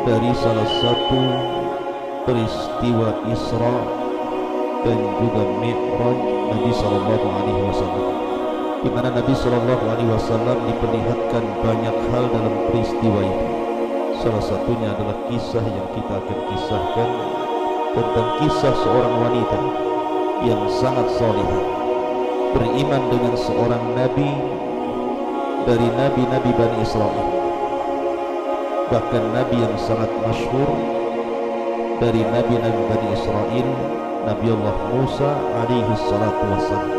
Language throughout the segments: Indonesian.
dari salah satu peristiwa Isra dan juga Mi'raj Nabi sallallahu alaihi wasallam, di mana Nabi sallallahu alaihi wasallam diperlihatkan banyak hal dalam peristiwa itu. Salah satunya adalah kisah yang kita akan kisahkan tentang kisah seorang wanita yang sangat salihah, beriman dengan seorang nabi dari nabi-nabi Bani Israel, bahkan nabi yang sangat masyhur dari nabi-nabi Bani Israel, Nabi Allah Musa alaihi salatu wassalam.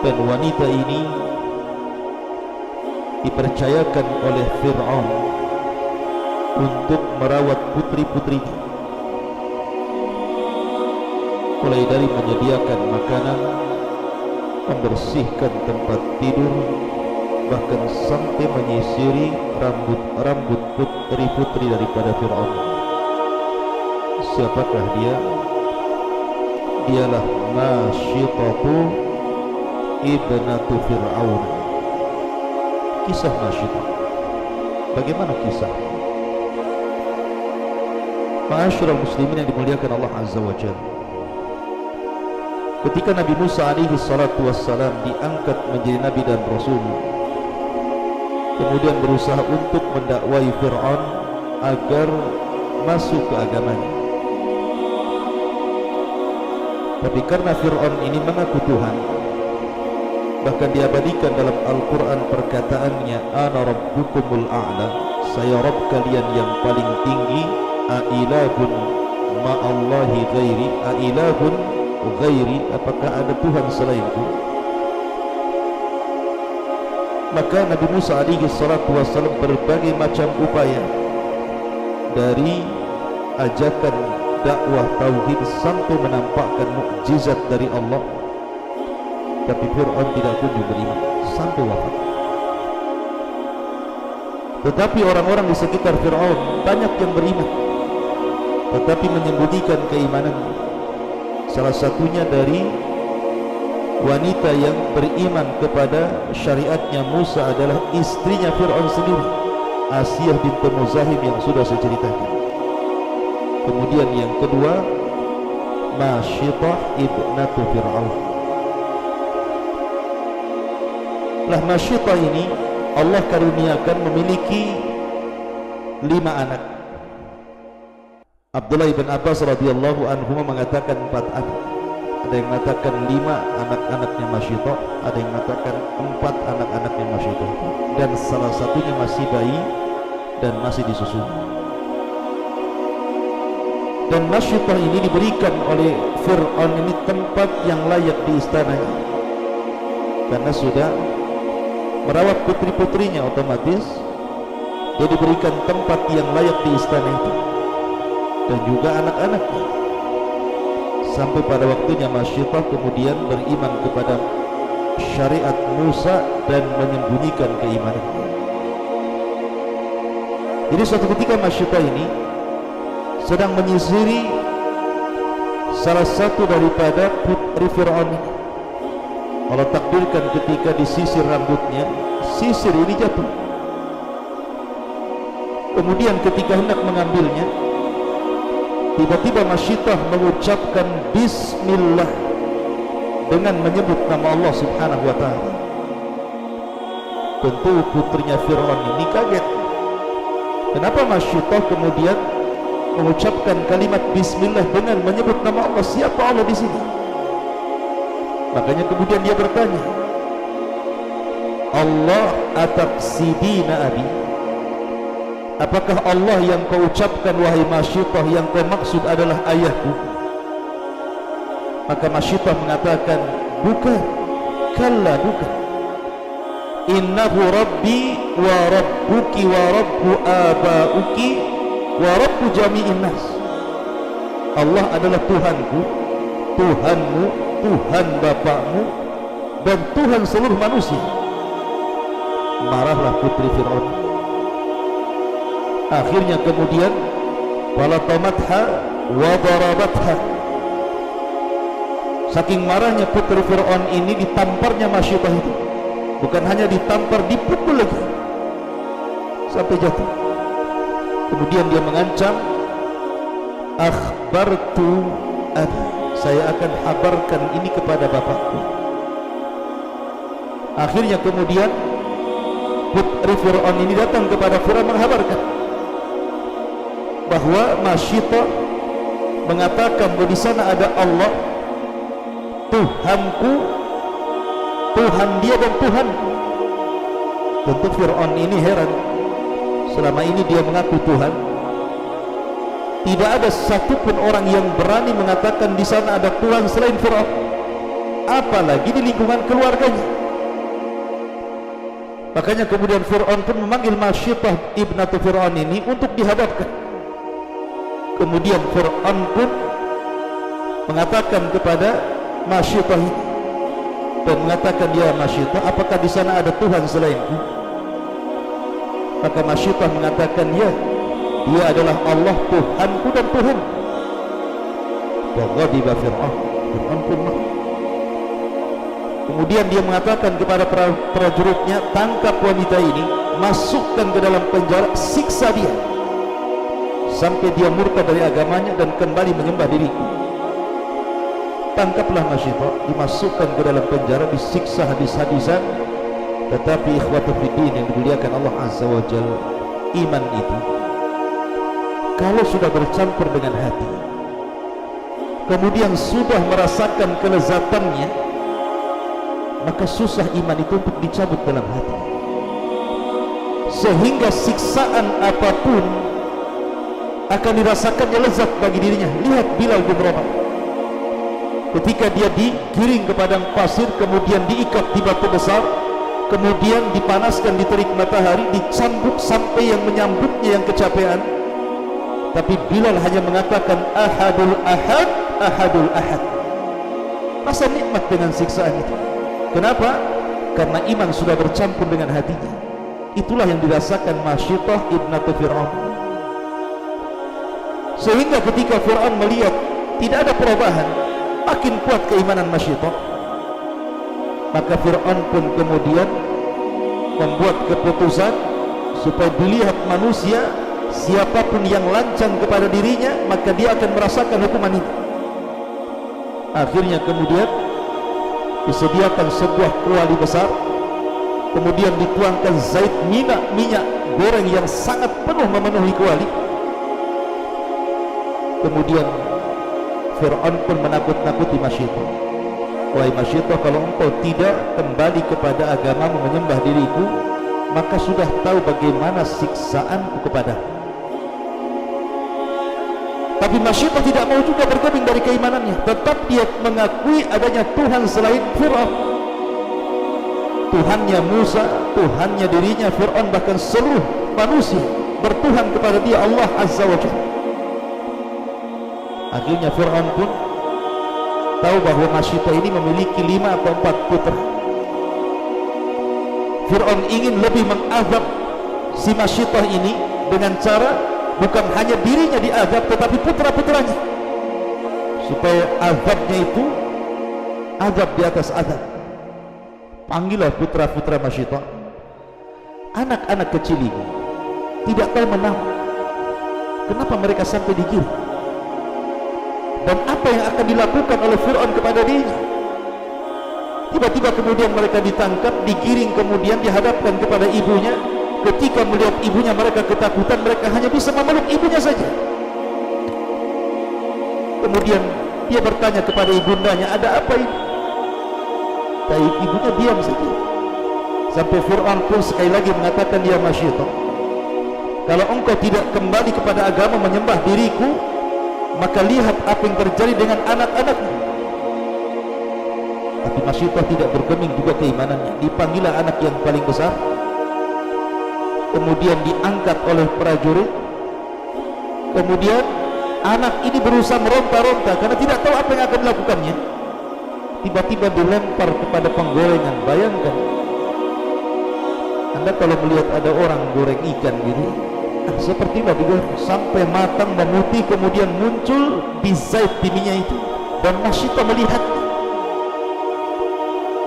Dan wanita ini dipercayakan oleh Fir'aun untuk merawat putri-putrinya, mulai dari menyediakan makanan, membersihkan tempat tidur, bahkan sampai menyisiri rambut-rambut putri-putri daripada Fir'aun. Siapakah dia? Dialah Masyitatu ibnatu Fir'aun. Kisah Masyitah, bagaimana kisah? Ma'asyiral muslimin yang dimuliakan Allah Azza wa Jalla, ketika Nabi Musa alaihi salatu wassalam diangkat menjadi nabi dan rasul, kemudian berusaha untuk mendakwai Fir'aun agar masuk ke agamanya. Tapi karena Fir'aun ini mengaku Tuhan, bahkan diabadikan dalam Al-Quran perkataannya, Ana Rabbukumul A'la, saya Rabb kalian yang paling tinggi. A'ilahun ma'allahi ghairi, a'ilahun ghairi, apakah ada Tuhan selainku? Maka Nabi Musa alaihi salatu wassalam berbagai macam upaya, dari ajakan dakwah tauhid sampai menampakkan mukjizat dari Allah, tapi Fir'aun tidak kunjung beriman sampai wafat. Tetapi orang-orang di sekitar Fir'aun banyak yang beriman, tetapi menyembunyikan keimanannya. Salah satunya dari wanita yang beriman kepada syariatnya Musa adalah istrinya Fir'aun sendiri, Asiyah binti Muzahim yang sudah saya ceritakan. Kemudian yang kedua, Masyitah ibnatu Fir'aun. Lah Masyitah ini Allah karuniakan memiliki 5 anak. Abdullah ibn Abbas radhiyallahu anhu mengatakan 4 anak. Ada yang mengatakan 5 anak-anaknya Masyitah, ada yang mengatakan 4 anak-anaknya Masyitah, dan salah satunya masih bayi dan masih disusui. Dan Masyitah ini diberikan oleh Fir'aun ini tempat yang layak di istananya, karena sudah merawat putri-putrinya, otomatis dia diberikan tempat yang layak di istana itu, dan juga anak-anaknya. Sampai pada waktunya Masyitah kemudian beriman kepada syariat Musa dan menyembunyikan keimanannya. Jadi suatu ketika Masyitah ini sedang menyisiri salah satu daripada putri Fir'aun ini. Allah takdirkan ketika disisir rambutnya, sisir ini jatuh. Kemudian ketika hendak mengambilnya, tiba-tiba Masyitah mengucapkan Bismillah dengan menyebut nama Allah subhanahu wa ta'ala. Tentu putrinya Fir'aun ini kaget. Kenapa Masyitah kemudian mengucapkan kalimat Bismillah dengan menyebut nama Allah? Siapa Allah di sini? Makanya kemudian dia bertanya, Allah ataqsidina abi, apakah Allah yang kau ucapkan wahai Masyitah, yang kau maksud adalah ayahku? Maka Masyitah mengatakan, bukan, kalla, bukan. Innahu rabbi wa rabbuki wa rabbu abauki wa rabbu jami'in nas. Allah adalah Tuhanku, Tuhanmu, Tuhan bapakmu, dan Tuhan seluruh manusia. Marahlah putri Fir'aun. Akhirnya kemudian falatamatha wa darabatha. Saking marahnya putri Fir'aun ini, ditamparnya Masyitah itu. Bukan hanya ditampar, dipukul lagi sampai jatuh. Kemudian dia mengancam, akhbartu abi, saya akan habarkan ini kepada bapakku. Akhirnya kemudian putri Fir'aun ini datang kepada Fir'aun menghabarkan bahwa Masyitah mengatakan bahwa di sana ada Allah, Tuhanku, Tuhan dia dan Tuhanku. Tentu Fir'aun ini heran, selama ini dia mengaku Tuhan, tidak ada satupun orang yang berani mengatakan di sana ada Tuhan selain Fir'aun, apalagi di lingkungan keluarganya. Makanya kemudian Fir'aun pun memanggil Masyitah ibnatu Fir'aun ini untuk dihadapkan. Kemudian Fir'aun pun mengatakan kepada Masyitah ini dan mengatakan, ya Masyitah, apakah di sana ada Tuhan selainku? Maka Masyitah mengatakan, ya, dia adalah Allah, Tuhanku dan Tuhan. Wa ghadiba Fir'aun, Fir'aun pun marah. Kemudian dia mengatakan kepada prajuritnya, tangkap wanita ini, masukkan ke dalam penjara, siksa dia sampai dia murka dari agamanya dan kembali menyembah diriku. Tangkaplah Masyitah, dimasukkan ke dalam penjara, disiksa habis-habisan. Tetapi ikhwatu fiddin yang dimuliakan Allah Azza wa Jalla, iman itu kalau sudah bercampur dengan hati, kemudian sudah merasakan kelezatannya, maka susah iman itu untuk dicabut dalam hati. Sehingga siksaan apapun akan dirasakannya lezat bagi dirinya. Lihat Bilal bin Rabah, ketika dia digiring ke padang pasir, kemudian diikat di batu besar, kemudian dipanaskan di terik matahari, dicambuk sampai yang menyambutnya yang kecapean, tapi Bilal hanya mengatakan ahadul ahad, ahadul ahad. Rasa nikmat dengan siksaan itu. Kenapa? Karena iman sudah bercampur dengan hatinya. Itulah yang dirasakan Masyitah ibnatu Fir'aun. Sehingga ketika Fir'aun melihat tidak ada perubahan, makin kuat keimanan Masyitah, maka Fir'aun pun kemudian membuat keputusan supaya dilihat manusia, siapapun yang lancang kepada dirinya, maka dia akan merasakan hukuman itu. Akhirnya kemudian disediakan sebuah kuali besar, kemudian dituangkan zait, minyak goreng yang sangat penuh memenuhi kuali. Kemudian Fir'aun pun menakut-nakuti Masyitah, wahai Masyitah, kalau engkau tidak kembali kepada agamamu menyembah diriku, maka sudah tahu bagaimana siksaanku kepadamu. Tapi Masyitah tidak mau juga bergeming dari keimanannya, tetap dia mengakui adanya Tuhan selain Fir'aun. Tuhannya Musa, Tuhannya dirinya, Fir'aun, bahkan seluruh manusia bertuhan kepada dia Allah Azza wa Jalla. Akhirnya Fir'aun pun tahu bahwa Masyitah ini memiliki 5 atau 4 putra. Fir'aun ingin lebih mengazab si Masyitah ini dengan cara bukan hanya dirinya diazab, tetapi putra-putranya, supaya azabnya itu azab di atas azab. Panggillah putra-putra Masyitah, anak-anak kecil ini tidak tahu menahu kenapa mereka sampai digiring, dan apa yang akan dilakukan oleh Fir'aun kepada dirinya. Tiba-tiba kemudian mereka ditangkap, digiring, kemudian dihadapkan kepada ibunya. Ketika melihat ibunya, mereka ketakutan, mereka hanya bisa memeluk ibunya saja. Kemudian dia bertanya kepada ibundanya, ada apa ini? Tapi ibunya diam saja. Sampai Fir'aun pun sekali lagi mengatakan, ya Masyitah, kalau engkau tidak kembali kepada agama menyembah diriku, maka lihat apa yang terjadi dengan anak-anakmu. Tapi Masyitah tidak bergeming juga keimanannya. Dipanggillah anak yang paling besar, kemudian diangkat oleh prajurit. Kemudian anak ini berusaha meronta-ronta karena tidak tahu apa yang akan dilakukannya. Tiba-tiba dilempar kepada penggorengan. Bayangkan Anda kalau melihat ada orang goreng ikan gitu, sepertilah digoreng sampai matang memutih, kemudian muncul bizait di minyak itu, dan Masyitah melihat.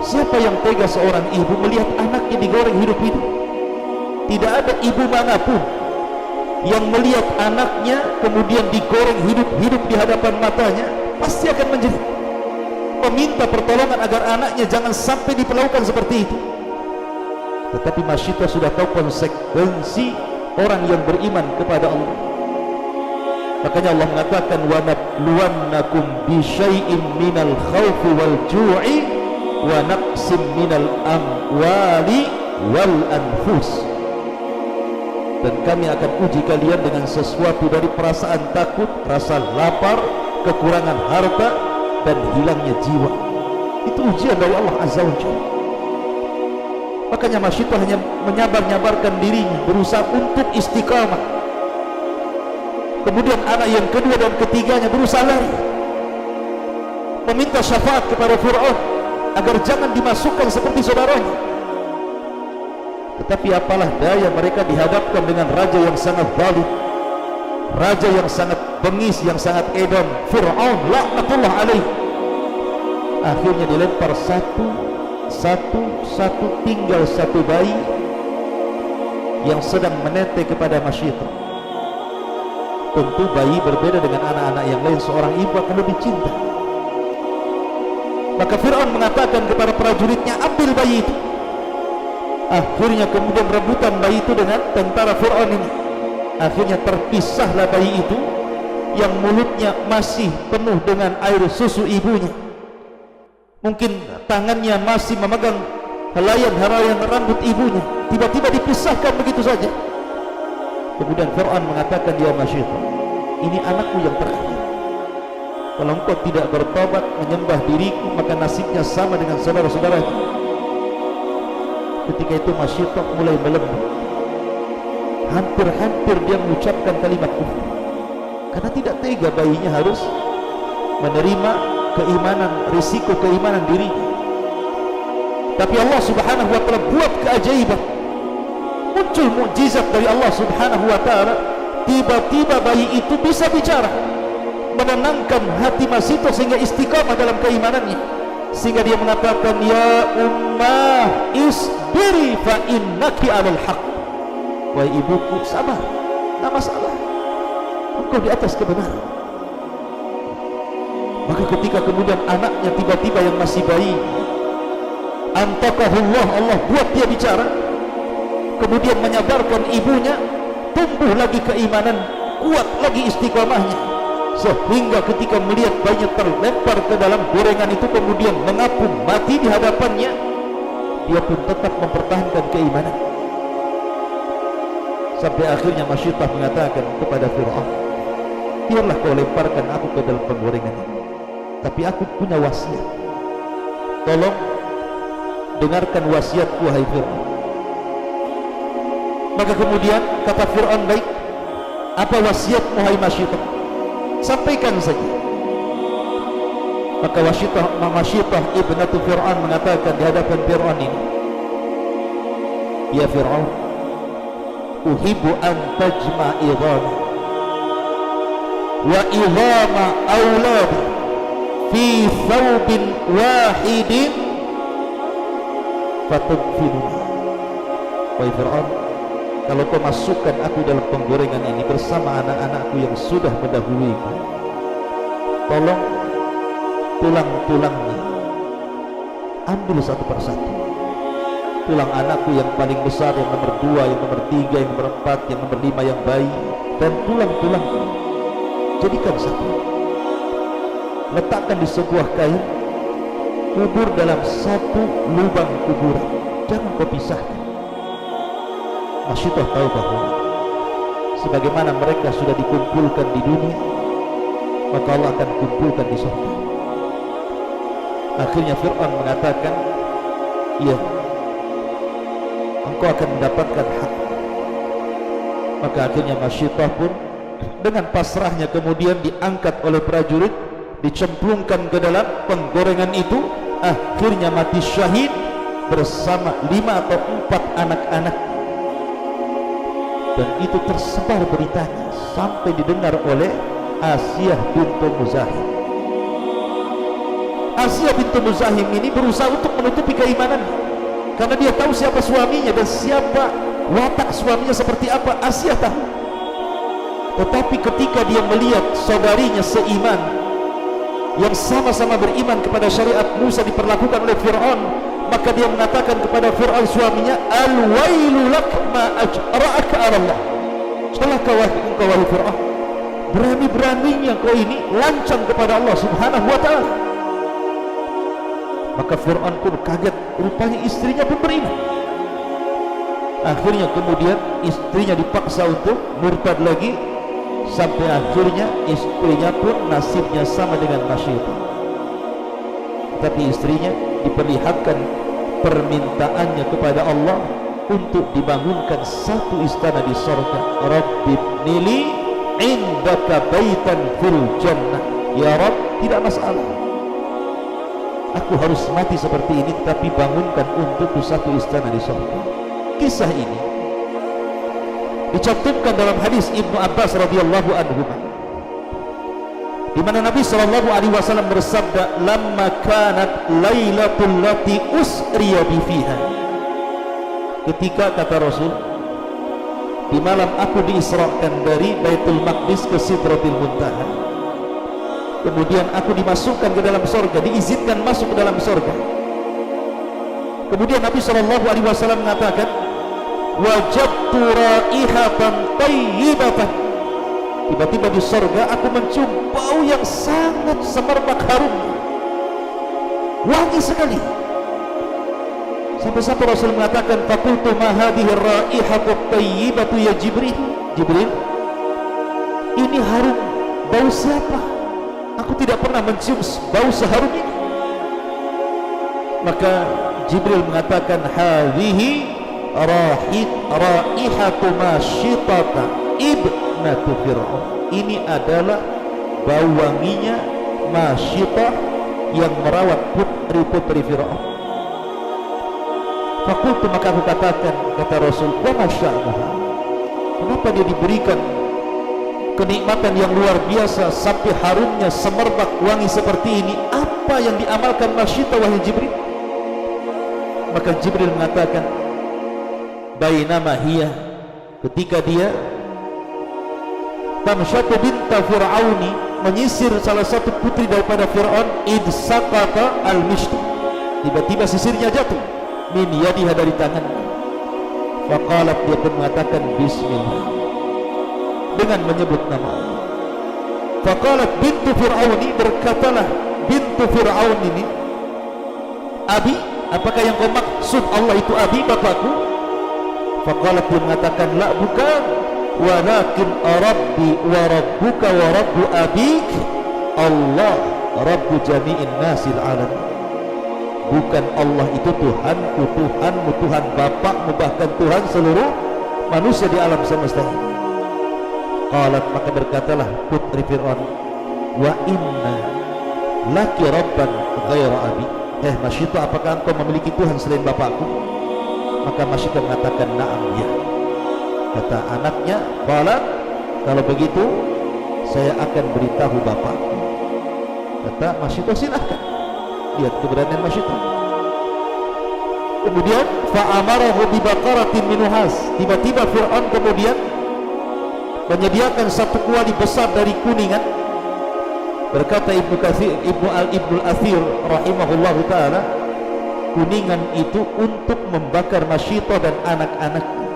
Siapa yang tega seorang ibu melihat anaknya digoreng hidup-hidup? Tidak ada ibu manapun yang melihat anaknya kemudian digoreng hidup-hidup di hadapan matanya pasti akan menjerit, meminta pertolongan agar anaknya jangan sampai diperlakukan seperti itu. Tetapi Masyitah sudah tahu konsekuensi orang yang beriman kepada Allah. Makanya Allah mengatakan wa nabluwannakum bi syai'in minal khaufi wal ju'i wa naqsim minal amwali wal anfus. Dan kami akan uji kalian dengan sesuatu dari perasaan takut, rasa lapar, kekurangan harta, dan hilangnya jiwa. Itu ujian dari Allah Azza wa Jalla. Makanya Masyitah hanya menyabar-nyabarkan dirinya, berusaha untuk istiqamah. Kemudian anak yang kedua dan ketiganya berusaha lari, meminta syafaat kepada Fir'aun agar jangan dimasukkan seperti saudaranya. Tetapi apalah daya, mereka dihadapkan dengan raja yang sangat zalim, raja yang sangat bengis, yang sangat edon, Fir'aun laknatullah alaih. Akhirnya dilempar satu tinggal satu bayi yang sedang menetek kepada Masyitah. Tentu bayi berbeda dengan anak-anak yang lain, seorang ibu akan lebih cinta. Maka Fir'aun mengatakan kepada prajuritnya, ambil bayi itu. Akhirnya kemudian rebutan bayi itu dengan tentara Fir'aun ini. Akhirnya terpisahlah bayi itu yang mulutnya masih penuh dengan air susu ibunya. Mungkin tangannya masih memegang helaian-helaian rambut ibunya. Tiba-tiba dipisahkan begitu saja. Kemudian Fir'aun mengatakan, ya Masyitah, ini anakku yang terakhir. Kalau engkau tidak bertobat menyembah diriku, maka nasibnya sama dengan saudara-saudaranya. Ketika itu Masyitah mulai melembut. Hampir-hampir dia mengucapkan kalimat kufur, karena tidak tega bayinya harus menerima keimanan, risiko keimanan dirinya. Tapi Allah Subhanahu wa ta'ala buat keajaiban. Muncul mukjizat dari Allah Subhanahu wa ta'ala. Tiba-tiba bayi itu bisa bicara, menenangkan hati Masyitah sehingga istiqamah dalam keimanannya, sehingga dia mengatakan, ya ummah isbiri fa innaki alal haq. Wahai ibuku, sabar, tak masalah, engkau di atas kebenaran. Maka ketika kemudian anaknya tiba-tiba yang masih bayi, antakahullah, Allah buat dia bicara, kemudian menyabarkan ibunya, tumbuh lagi keimanan, kuat lagi istiqamahnya, sehingga ketika melihat bayinya terlempar ke dalam gorengan itu kemudian mengapung mati di hadapannya, dia pun tetap mempertahankan keimanan. Sampai akhirnya Masyitah mengatakan kepada Fir'aun, biarlah kau lemparkan aku ke dalam penggorengan ini, tapi aku punya wasiat. Tolong dengarkan wasiatku, wahai Fir'aun. Maka kemudian kata Fir'aun, baik, apa wasiatmu wahai Masyitah? Sampaikan saja. Maka Masyitah ibnatu Fir'aun mengatakan di hadapan Fir'aun ini, ya Fir'aun, uhibbu an tajma' idhama wa idhama awladi fi thawbin wahidin fatudfinuna. Wahai Fir'aun, kalau kau masukkan aku dalam penggorengan ini bersama anak-anakku yang sudah mendahuluiku, tolong tulang-tulangnya ambil satu persatu. Tulang anakku yang paling besar, yang nomor 2, yang nomor 3, yang nomor 4, yang nomor 5 yang bayi, dan tulang-tulangnya jadikan satu, letakkan di sebuah kain, kubur dalam satu lubang kuburan, jangan kau pisahkan. Masyitah tahu bahwa sebagaimana mereka sudah dikumpulkan di dunia, maka Allah akan kumpulkan di surga. Akhirnya Fir'aun mengatakan, iya, engkau akan mendapatkan hak. Maka akhirnya Masyitah pun dengan pasrahnya kemudian diangkat oleh prajurit, dicemplungkan ke dalam penggorengan itu. Akhirnya mati syahid bersama 5 atau 4 anak-anak. Dan itu tersebar beritanya sampai didengar oleh Asiyah bintu Muzahim. Asiyah bintu Muzahim ini berusaha untuk menutupi keimanannya, karena dia tahu siapa suaminya dan siapa watak suaminya seperti apa. Asiyah tahu. Tetapi ketika dia melihat saudarinya seiman yang sama-sama beriman kepada syariat Musa diperlakukan oleh Fir'aun, maka dia mengatakan kepada Fir'aun suaminya, al-wailu lak ma ajra'aka ala Allah. Celaka engkau wahai Fir'aun, berani-beraninya kau ini lancang kepada Allah subhanahu wa ta'ala. Maka Fir'aun pun kaget, rupanya istrinya pun beriman. Akhirnya kemudian istrinya dipaksa untuk murtad lagi, sampai akhirnya istrinya pun nasibnya sama dengan Masyidah. Tapi istrinya diperlihatkan permintaannya kepada Allah untuk dibangunkan satu istana di surga. Rabbi ibnili indaka baitan fil jannah. Ya Rabb, tidak masalah, aku harus mati seperti ini, tapi bangunkan untukku satu istana di surga. Kisah ini dicantumkan dalam hadis Ibnu Abbas radhiyallahu anhu, di mana Nabi sallallahu alaihi wasallam bersabda, "Lamma kanat lailatul lati usriya bi fiha." Ketika kata Rasul, di malam aku diisrakan dari Baitul Maqdis ke Sidratul Muntaha, kemudian aku dimasukkan ke dalam surga, diizinkan masuk ke dalam surga. Kemudian Nabi sallallahu alaihi wasallam mengatakan, wajadtu raihatan tayyibatan. Tiba-tiba di surga aku mencium bau yang sangat semerbak harum, wangi sekali. Sampai-sampai Rasul mengatakan, faqultu ma hadhihi raihatu tayyibatu ya Jibril. Jibril, ini harum bau siapa? Aku tidak pernah mencium bau seharum ini. Maka Jibril mengatakan, hadhihi raihatu Masyitata ibnatu Fir'aun. Ini adalah bau wanginya Masyitah yang merawat putri-putri Fir'aun. Fakultu, maka aku katakan, kata Rasul, wa masya'naha, kenapa dia diberikan kenikmatan yang luar biasa sampai harumnya semerbak wangi seperti ini? Apa yang diamalkan Masyitah wahai Jibril? Maka Jibril mengatakan, bainama hiya, ketika dia tamsyatu binta Fir'auni, menyisir salah satu putri daripada Fir'aun, id saqata al-mishtu, tiba-tiba sisirnya jatuh, min yadiha, dari tangannya. Faqalat, dia pun mengatakan bismillah, dengan menyebut nama Allah. Faqalat bintu Fir'auni, berkatalah bintu Fir'aun ini, abi, apakah yang kau maksud Allah itu abi, bapakku? Faqalat, dia mengatakan, la, bukan, walakin rabbi wa rabbuka wa rabbu abik Allah rabbu jami'in nasil alam. Bukan Allah itu Tuhanku, Tuhanmu, Tuhan bapakmu, bahkan Tuhan seluruh manusia di alam semesta ini. Qalat, maka berkatalah putri Fir'aun, wa inna laki rabban ghaira abi. Masyitah, apakah engkau memiliki Tuhan selain bapakku? Maka Masyitah mengatakan, na'am, ya. Kata anaknya, qalat, kalau begitu saya akan beritahu bapakku. Kata Masyitah, silahkan. Lihat keberanian Masyitah. Kemudian fa'amarahu bi baqaratin min nuhas, tiba-tiba Fir'aun kemudian menyediakan satu kuali besar dari kuningan. Berkata Ibnu Al-Athir rahimahullahu ta'ala, kuningan itu untuk membakar Masyitah dan anak-anaknya.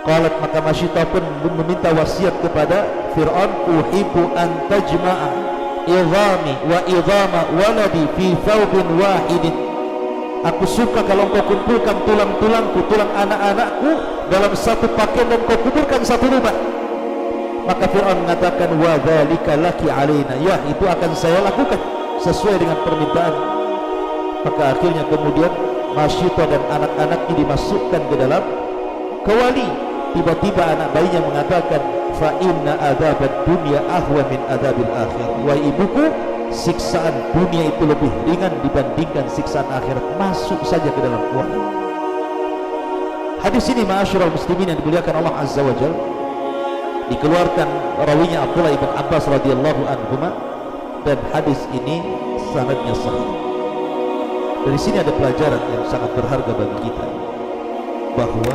Qalat, maka Masyitah pun meminta wasiat kepada Fir'aun, uhibbu an tajma'a idhami wa idhama waladi fi thawbin wahidin. Aku suka kalau engkau kumpulkan tulang-tulangku, tulang anak-anakku dalam satu pakaian dan kau kuburkan satu rumah. Maka Fir'aun mengatakan, wa dzalika laki alaina, ya, itu akan saya lakukan sesuai dengan permintaan. Maka akhirnya kemudian Masyitah dan anak-anaknya dimasukkan ke dalam kewali. Tiba-tiba anak bayinya mengatakan, fa inna adzabad dunya ahwa min adzabil akhir. Wahai ibuku, siksaan dunia itu lebih ringan dibandingkan siksaan akhirat. Masuk saja ke dalam kuali. Hadis ini, ma'asyiral muslimin yang dimuliakan Allah Azza wa Jalla, dikeluarkan rawinya Abdullah ibn Abbas radhiyallahu anhuma, dan hadis ini sanadnya sahih. Dari sini ada pelajaran yang sangat berharga bagi kita, bahwa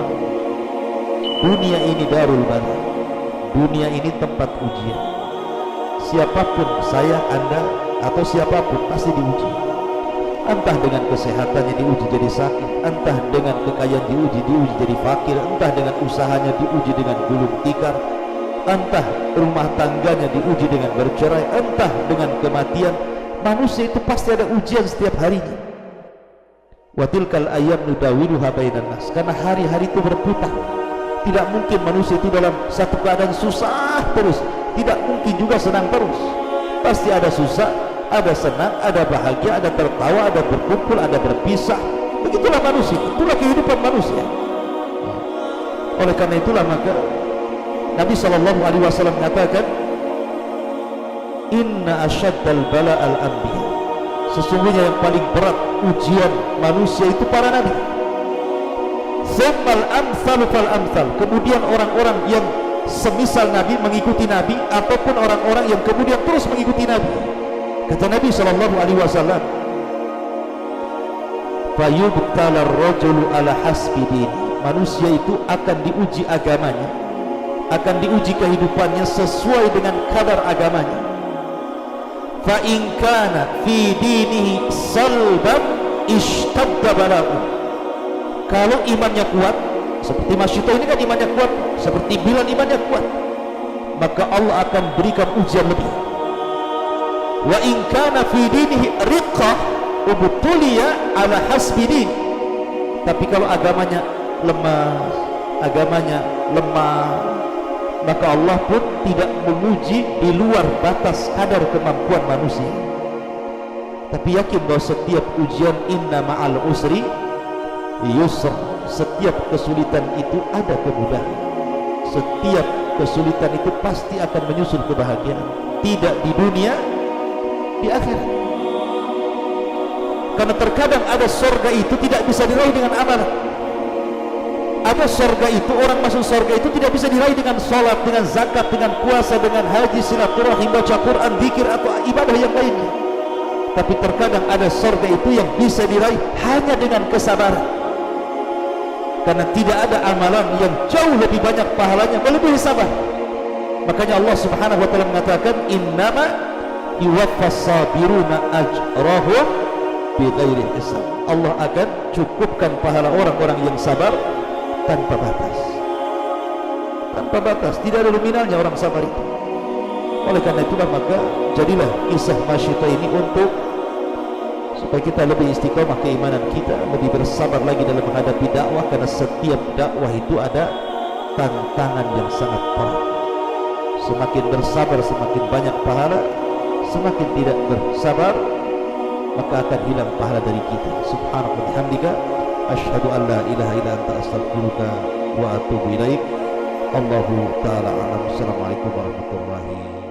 dunia ini darul bala, dunia ini tempat ujian. Siapapun, saya, anda, atau siapapun pasti diuji. Entah dengan kesehatannya diuji jadi sakit, entah dengan kekayaan diuji jadi fakir, entah dengan usahanya diuji dengan gulung tikar, entah rumah tangganya diuji dengan bercerai, entah dengan kematian. Manusia itu pasti ada ujian setiap harinya. Wa tilkal ayyam nudawiluha bainan nas, karena hari-hari itu berputar. Tidak mungkin manusia itu dalam satu keadaan susah terus, tidak mungkin juga senang terus. Pasti ada susah, ada senang, ada bahagia, ada tertawa, ada berkumpul, ada berpisah. Begitulah manusia, itulah kehidupan manusia. Oleh karena itulah maka Nabi SAW mengatakan, inna asyaddal bala al-anbiya, sesungguhnya yang paling berat ujian manusia itu para nabi. Tsummal amsal fal amsal, kemudian orang-orang yang semisal nabi mengikuti nabi, ataupun orang-orang yang kemudian terus mengikuti nabi. Kata Nabi SAW, fayubtala ar-rajulu ala hasbi dini, manusia itu akan diuji agamanya, akan diuji kehidupannya sesuai dengan kadar agamanya. Fa in kana fi dinihi salban ishtadda bala'u, kalau imannya kuat, seperti Masyito ini kan imannya kuat, seperti Bilal imannya kuat, maka Allah akan berikan ujian lebih. Wa in kana fi dinihi riqqah ubtuliya ala hasbi din, tapi kalau agamanya lemah, maka Allah pun tidak menguji di luar batas kadar kemampuan manusia. Tapi yakin bahwa setiap ujian inna ma'al usri yusra, setiap kesulitan itu ada kemudahan, setiap kesulitan itu pasti akan menyusul kebahagiaan, tidak di dunia, di akhirat. Karena terkadang ada surga itu tidak bisa diraih dengan amalan. Ada surga itu, orang masuk surga itu tidak bisa diraih dengan sholat, dengan zakat, dengan puasa, dengan haji, silaturahim, baca Quran, zikir, atau ibadah yang lainnya. Tapi terkadang ada surga itu yang bisa diraih hanya dengan kesabaran. Karena tidak ada amalan yang jauh lebih banyak pahalanya melebihi sabar. Makanya Allah Subhanahu wa taala mengatakan, innama yuwaffas sabiruna ajrahum bighairi hisab. Allah akan cukupkan pahala orang-orang yang sabar tanpa batas. Tanpa batas, tidak ada nominalnya orang sabar itu. Oleh karena itulah maka jadilah kisah Masyito ini untuk supaya kita lebih istiqomah keimanan kita, lebih bersabar lagi dalam menghadapi dakwah, karena setiap dakwah itu ada tantangan yang sangat berat. Semakin bersabar semakin banyak pahala, semakin tidak bersabar maka akan hilang pahala dari kita. Subhanallah wa bihamdika asyhadu an la ilaha illa anta astaghfiruka wa atubu ilaik. Allahu taala a'lam. Assalamualaikum warahmatullahi